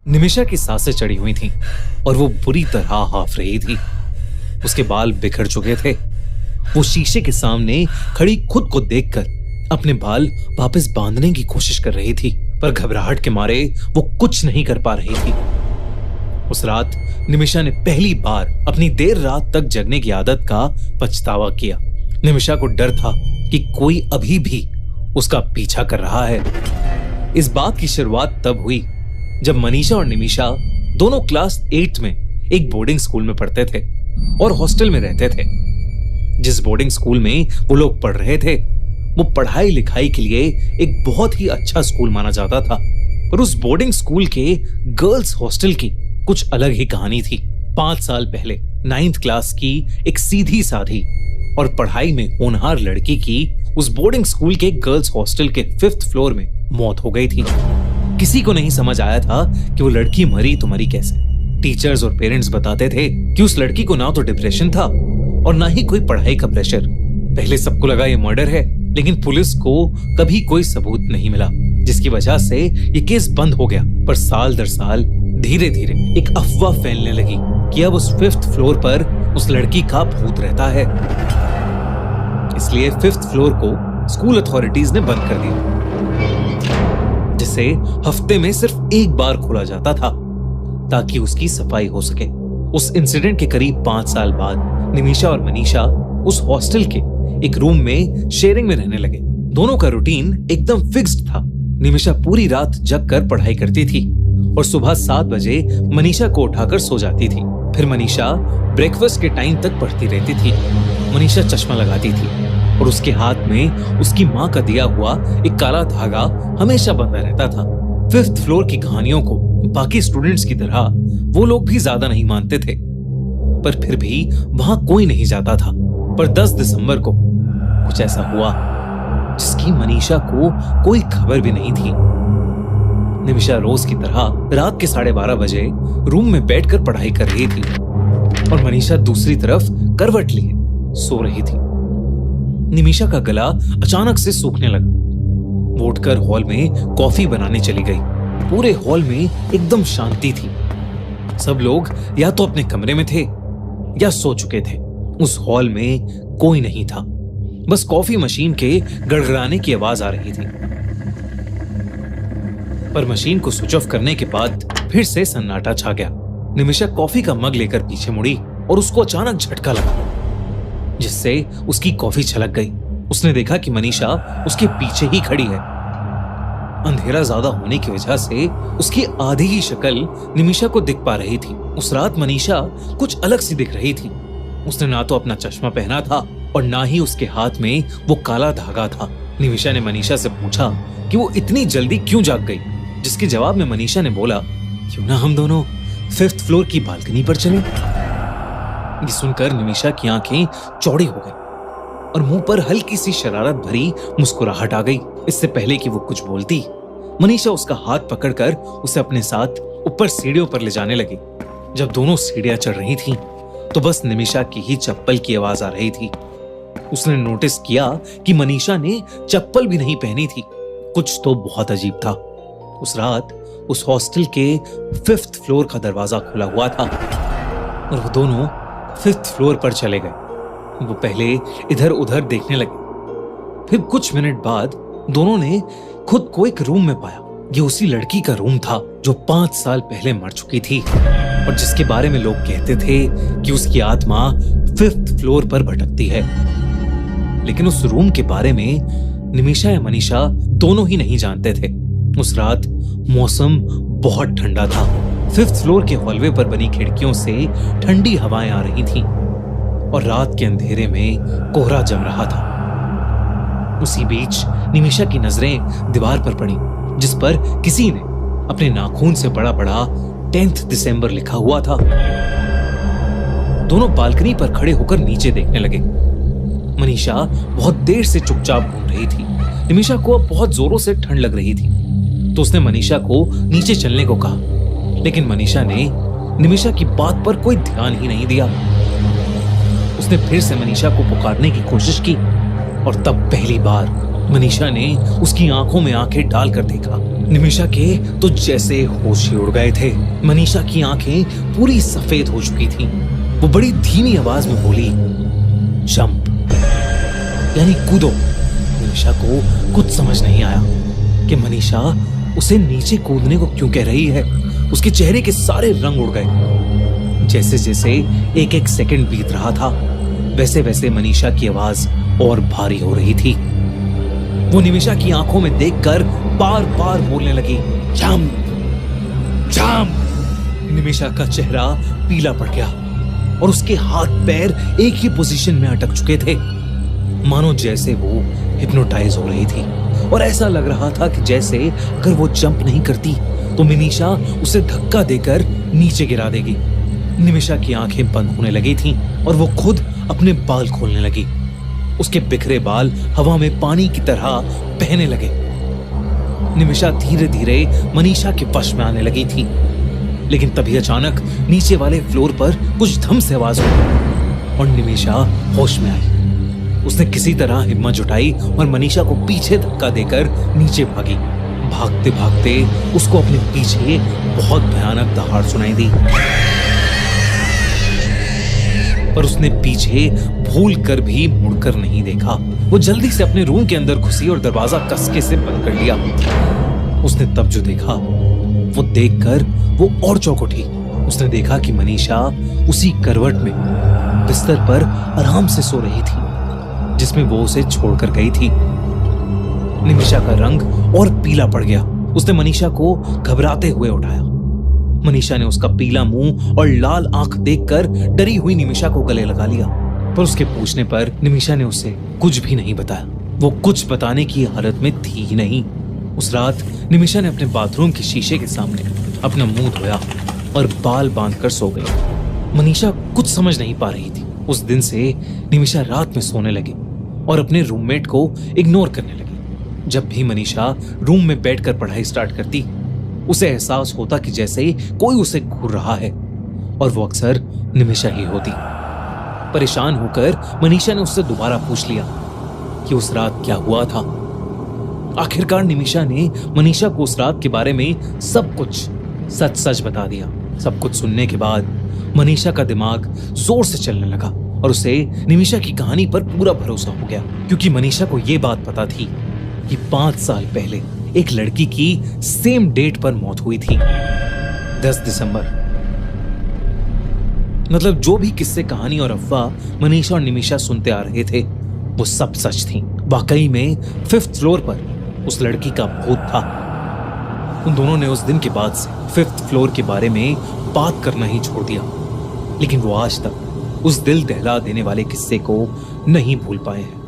निमिषा की सांसें चढ़ी हुई थीं और वो बुरी तरह हाफ रही थी। उसके बाल बिखर चुके थे। वो शीशे के सामने खड़ी खुद को देखकर अपने बाल वापस बांधने की कोशिश कर रही थी, पर घबराहट के मारे वो कुछ नहीं कर पा रही थी। उस रात निमिषा ने पहली बार अपनी देर रात तक जगने की आदत का पछतावा किया। निमिषा को डर था कि कोई अभी भी उसका पीछा कर रहा है। इस बात की शुरुआत तब हुई जब मनीषा और निमिषा दोनों क्लास 8 में एक बोर्डिंग स्कूल में पढ़ते थे और हॉस्टल में रहते थे। जिस बोर्डिंग स्कूल में वो लोग पढ़ रहे थे वो पढ़ाई लिखाई के लिए एक बहुत ही अच्छा स्कूल माना जाता था, पर उस बोर्डिंग स्कूल के गर्ल्स हॉस्टल की कुछ अलग ही कहानी थी। 5 साल पहले 9th क्लास की एक सीधी साधी और पढ़ाई में होनहार लड़की की उस बोर्डिंग स्कूल के गर्ल्स हॉस्टल के 5th फ्लोर में मौत हो गई थी। किसी को नहीं समझ आया था कि वो लड़की मरी तो मरी कैसे। टीचर्स और पेरेंट्स बताते थे कि उस लड़की को ना तो डिप्रेशन था और ना ही कोई पढ़ाई का प्रेशर। पहले सबको लगा ये मर्डर है, लेकिन पुलिस को कभी कोई सबूत नहीं मिला, जिसकी वजह से ये केस बंद हो गया। पर साल दर साल धीरे धीरे एक अफवाह फैलने लगी कि अब उस 5th फ्लोर पर उस लड़की का भूत रहता है। इसलिए 5th फ्लोर को स्कूल अथॉरिटीज ने बंद कर दिया, जिसे हफ्ते में सिर्फ एक बार खोला जाता था ताकि उसकी सफाई हो सके। उस इंसिडेंट के करीब 5 साल बाद निमिषा और मनीषा उस हॉस्टल के एक रूम में शेयरिंग में रहने लगे। दोनों का रूटीन एकदम फिक्स्ड था। निमिषा पूरी रात जग कर पढ़ाई करती थी और सुबह 7 बजे मनीषा को उठाकर सो जाती थी। फिर मनीषा ब्रेकफास्ट के टाइम तक पढ़ती रहती थी। मनीषा चश्मा लगाती थी और उसके हाथ में उसकी माँ का दिया हुआ एक काला धागा हमेशा बंधा रहता था। 5th फ्लोर की कहानियों को बाकी स्टूडेंट्स की तरह वो लोग भी ज्यादा नहीं मानते थे, पर फिर भी वहां कोई नहीं जाता था। पर 10 दिसंबर को कुछ ऐसा हुआ जिसकी मनीषा को कोई खबर भी नहीं थी। निमिषा रोज की तरह रात के 12:30 बजे रूम में बैठकर पढ़ाई कर रही थी और मनीषा दूसरी तरफ करवट लिए सो रही थी। निमिषा का गला अचानक से सूखने लगा। वो उठकर हॉल में कॉफी बनाने चली गई। पूरे हॉल में एकदम शांति थी। सब लोग या तो अपने कमरे में थे या सो चुके थे। उस हॉल में कोई नहीं था, बस कॉफी मशीन के गड़गड़ाने की आवाज आ रही थी। पर मशीन को स्विच ऑफ करने के बाद फिर से सन्नाटा छा गया। निमिषा कॉफी का मग लेकर पीछे मुड़ी और उसको अचानक झटका लगा, जिससे उसकी कॉफी छलक गई। उसने देखा कि मनीषा उसके पीछे ही खड़ी है। अंधेरा ज्यादा होने की वजह से उसकी आधी ही शक्ल निमिषा को दिख पा रही थी। उस रात मनीषा कुछ अलग सी दिख रही थी। उसने ना तो अपना चश्मा पहना था और ना ही उसके हाथ में वो काला धागा था। निमिषा ने मनीषा से पूछा कि वो इतनी जल्दी क्यों जाग गई, जिसके जवाब में मनीषा ने बोला, क्यों ना हम दोनों 5th फ्लोर की बालकनी पर चलें। ये सुनकर निमिषा की आंखें चौड़ी हो गई और मुंह पर हल्की सी शरारत भरी मुस्कुराहट आ गई। इससे पहले कि वो कुछ बोलती, मनीषा उसका हाथ पकड़कर उसे अपने साथ ऊपर सीढ़ियों पर ले जाने लगी। जब दोनों सीढ़ियां चढ़ रही थीं, तो बस निमिषा की ही चप्पल की आवाज आ रही थी। उसने नोटिस किया कि मनीषा ने चप्पल भी नहीं पहनी थी। कुछ तो बहुत अजीब था। उस रात उस हॉस्टल के 5th फ्लोर का दरवाजा खुला हुआ था और वो दोनों 5th फ्लोर पर चले गए। वो पहले इधर उधर देखने लगे। फिर कुछ मिनट बाद दोनों ने खुद को एक रूम में पाया। ये उसी लड़की का रूम था जो 5 साल पहले मर चुकी थी और जिसके बारे में लोग कहते थे कि उसकी आत्मा 5th फ्लोर पर भटकती है। लेकिन उस रूम के बारे में निमिषा या मनीषा दोनों ही नहीं जानते थे। उस रात मौसम बहुत ठंडा था। 5th फ्लोर के हॉलवे पर बनी खिड़कियों से ठंडी हवाएं आ रही थीं और रात के अंधेरे में कोहरा जम रहा था। उसी बीच निमिषा की नजरें दीवार पर पड़ी, जिस पर किसी ने अपने नाखून से बड़ा बड़ा 10th दिसंबर लिखा हुआ था। दोनों बालकनी पर खड़े होकर नीचे देखने लगे। मनीषा बहुत देर से चुपचाप घूम रही थी। निमिषा को अब बहुत जोरों से ठंड लग रही थी, तो उसने मनीषा को नीचे चलने को कहा, लेकिन मनीषा ने निमिषा की बात पर कोई ध्यान ही नहीं दिया। उसने फिर से मनीषा को पुकारने की कोशिश की और तब पहली बार मनीषा ने उसकी आंखों में आंखें डालकर देखा। निमिषा के तो जैसे होश ही उड़ गए थे। मनीषा की आंखें पूरी सफेद हो चुकी थीं। वो बड़ी धीमी आवाज में बोली, जंप, यानी कूदो। निमिषा को कुछ समझ नहीं आया कि मनीषा उसे नीचे कूदने को क्यों कह रही है। उसके चेहरे के सारे रंग उड़ गए। जैसे जैसे एक एक सेकंड बीत रहा था, वैसे वैसे मनीषा की आवाज और भारी हो रही थी। वो निमिषा की आंखों में देखकर बार बार बोलने लगी, जंप, जंप। निमिषा का चेहरा पीला पड़ गया और उसके हाथ पैर एक ही पोजीशन में अटक चुके थे, मानो जैसे वो हिप्नोटाइज हो रही थी। और ऐसा लग रहा था कि जैसे अगर वो जंप नहीं करती तो मनीषा उसे धक्का देकर नीचे गिरा देगी। निमिषा की आंखें बंद होने लगी थीं और वो खुद अपने बाल खोलने लगी। उसके बिखरे बाल हवा में पानी की तरह बहने लगे। निमिषा धीरे धीरे मनीषा के वश में आने लगी थी, लेकिन तभी अचानक नीचे वाले फ्लोर पर कुछ धम से आवाज हुई और निमिषा होश में आई। उसने किसी तरह हिम्मत जुटाई और मनीषा को पीछे धक्का देकर नीचे भागी। भागते भागते उसको अपने पीछे बहुत भयानक दहाड़ सुनाई दी, पर उसने पीछे भूल कर भी मुड़कर नहीं देखा। वो जल्दी से अपने रूम के अंदर घुसी और दरवाजा कसके से बंद कर लिया। उसने तब जो देखा वो देखकर वो और चौंक उठी। उसने देखा कि मनीषा उसी करवट में बिस्तर पर आराम से सो रही थी जिसमें वो उसे छोड़कर गई थी। निमिषा का रंग और पीला पड़ गया। उसने मनीषा को घबराते हुए उठाया। मनीषा ने उसका पीला मुंह और लाल आंख देखकर डरी हुई निमिषा को गले लगा लिया, पर उसके पूछने पर निमिषा ने उसे कुछ भी नहीं बताया। वो कुछ बताने की हालत में थी ही नहीं। उस रात निमिषा ने अपने बाथरूम के शीशे के सामने अपना मुंह धोया और बाल बांधकर सो गई। मनीषा कुछ समझ नहीं पा रही थी। उस दिन से निमिषा रात में सोने लगी और अपने रूममेट को इग्नोर करने लगी। जब भी मनीषा रूम में बैठकर पढ़ाई स्टार्ट करती, उसे एहसास होता कि जैसे कोई उसे घूर रहा है, और वो अक्सर निमिषा ही होती। परेशान होकर मनीषा ने उससे दोबारा पूछ लिया कि उस रात क्या हुआ था। आखिरकार निमिषा ने मनीषा को उस रात के बारे में सब कुछ सच सच बता दिया। सब कुछ सुनने के बाद मनीषा का दिमाग जोर से चलने लगा और उसे निमिषा की कहानी पर पूरा भरोसा हो गया, क्योंकि मनीषा को यह बात पता थी कि 5 साल पहले एक लड़की की सेम डेट पर मौत हुई थी, 10 दिसंबर। मतलब जो भी किस्से, कहानी और अफवाह मनीषा और निमिषा सुनते आ रहे थे वो सब सच थी। वाकई में 5th फ्लोर पर उस लड़की का भूत था। उन दोनों ने उस दिन के बाद से 5th फ्लोर के बारे में बात करना ही छोड़ दिया, लेकिन वो आज तक उस दिल दहला देने वाले किस्से को नहीं भूल पाए हैं।